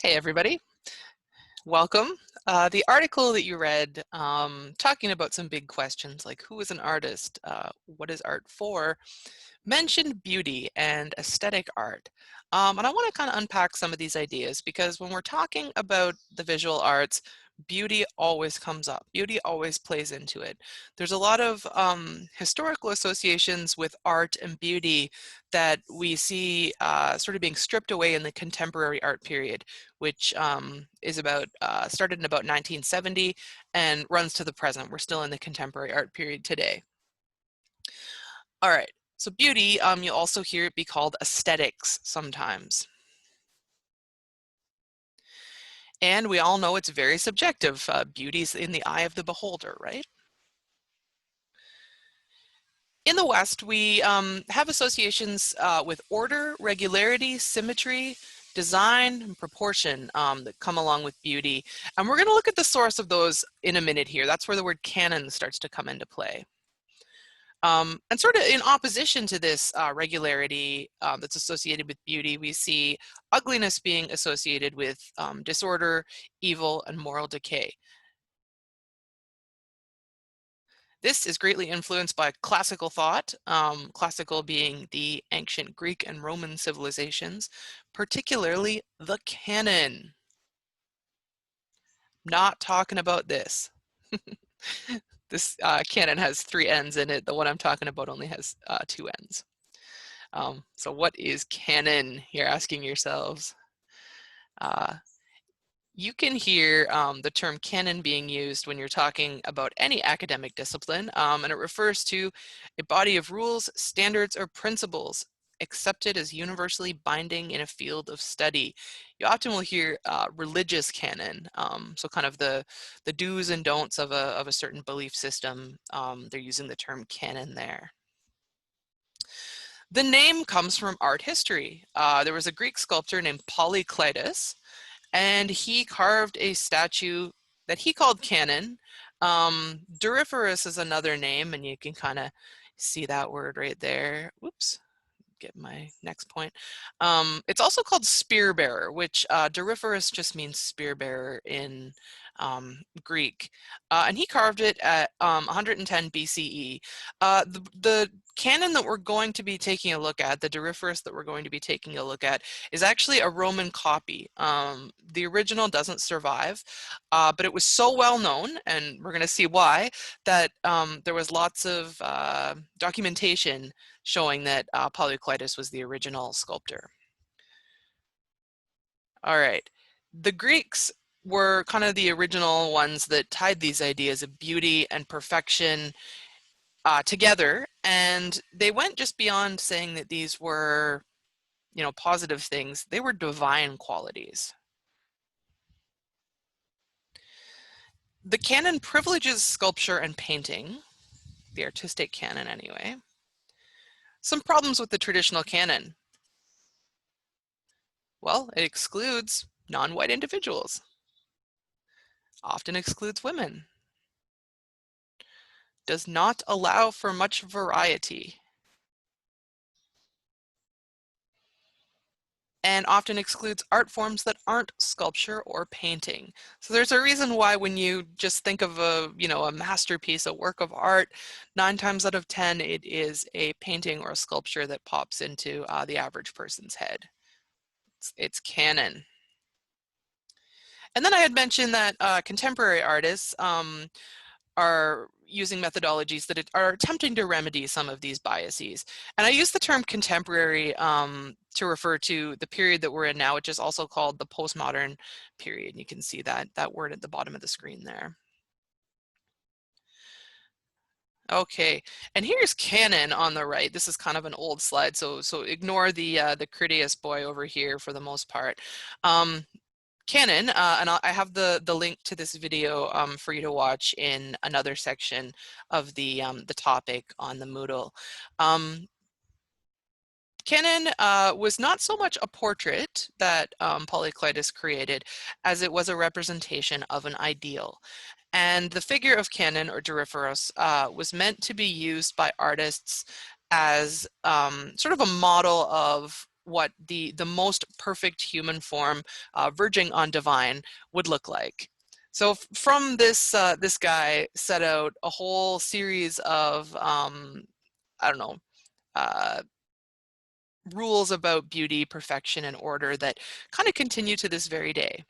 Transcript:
Hey everybody, welcome. The article that you read talking about some big questions like who is an artist, what is art for, mentioned beauty and aesthetic art. And I want to kind of unpack some of these ideas because when we're talking about the visual arts, beauty always comes up. Beauty always plays into it. There's a lot of historical associations with art and beauty that we see sort of being stripped away in the contemporary art period, which is about started in about 1970 and runs to the present. We're still in the contemporary art period today. All right, so beauty, you'll also hear it be called aesthetics sometimes. And we all know it's very subjective. Beauty's in the eye of the beholder, right? In the West, we have associations with order, regularity, symmetry, design, and proportion that come along with beauty. And we're going to look at the source of those in a minute here. That's where the word canon starts to come into play. And sort of in opposition to this regularity that's associated with beauty, we see ugliness being associated with disorder, evil, and moral decay. This is greatly influenced by classical thought, classical being the ancient Greek and Roman civilizations, particularly the canon. Not talking about this. This canon has 3 ends in it. The one I'm talking about only has 2 ends. So what is canon? You're asking yourselves. Uh, you can hear the term canon being used when you're talking about any academic discipline, and it refers to a body of rules, standards, or principles accepted as universally binding in a field of study. You often will hear religious canon, so kind of the do's and don'ts of a certain belief system. They're using the term canon there. The name comes from art history. There was a Greek sculptor named Polykleitos, and he carved a statue that he called Canon. Doryphorus is another name, and you can kind of see that word right there. Whoops, get my next point. It's also called spear bearer, which Doryphorus just means spear bearer in Greek. And he carved it at 110 BCE. The canon that we're going to be taking a look at, the Doryphorus that we're going to be taking a look at, is actually a Roman copy. The original doesn't survive, but it was so well known, and we're going to see why, that there was lots of documentation showing that Polykleitos was the original sculptor. All right, the Greeks were kind of the original ones that tied these ideas of beauty and perfection together, and they went just beyond saying that these were, positive things. They were divine qualities. The canon privileges sculpture and painting, the artistic canon anyway. Some problems with the traditional canon. Well, it excludes non-white individuals, often excludes women, does not allow for much variety, and often excludes art forms that aren't sculpture or painting. So there's a reason why when you just think of a masterpiece, a work of art, 9 times out of 10 it is a painting or a sculpture that pops into the average person's head. It's canon. And then I had mentioned that contemporary artists are using methodologies that are attempting to remedy some of these biases. And I use the term contemporary to refer to the period that we're in now, which is also called the postmodern period. You can see that word at the bottom of the screen there. Okay, and here's Canon on the right. This is kind of an old slide, so ignore the Critias boy over here for the most part. Canon, and I have the link to this video for you to watch in another section of the topic on the Moodle. Canon was not so much a portrait that Polykleitos created as it was a representation of an ideal. And the figure of Canon, or Doryphorus, was meant to be used by artists as sort of a model of what the most perfect human form, verging on divine, would look like. So from this, this guy set out a whole series of, I don't know, uh, rules about beauty, perfection, and order that kind of continue to this very day.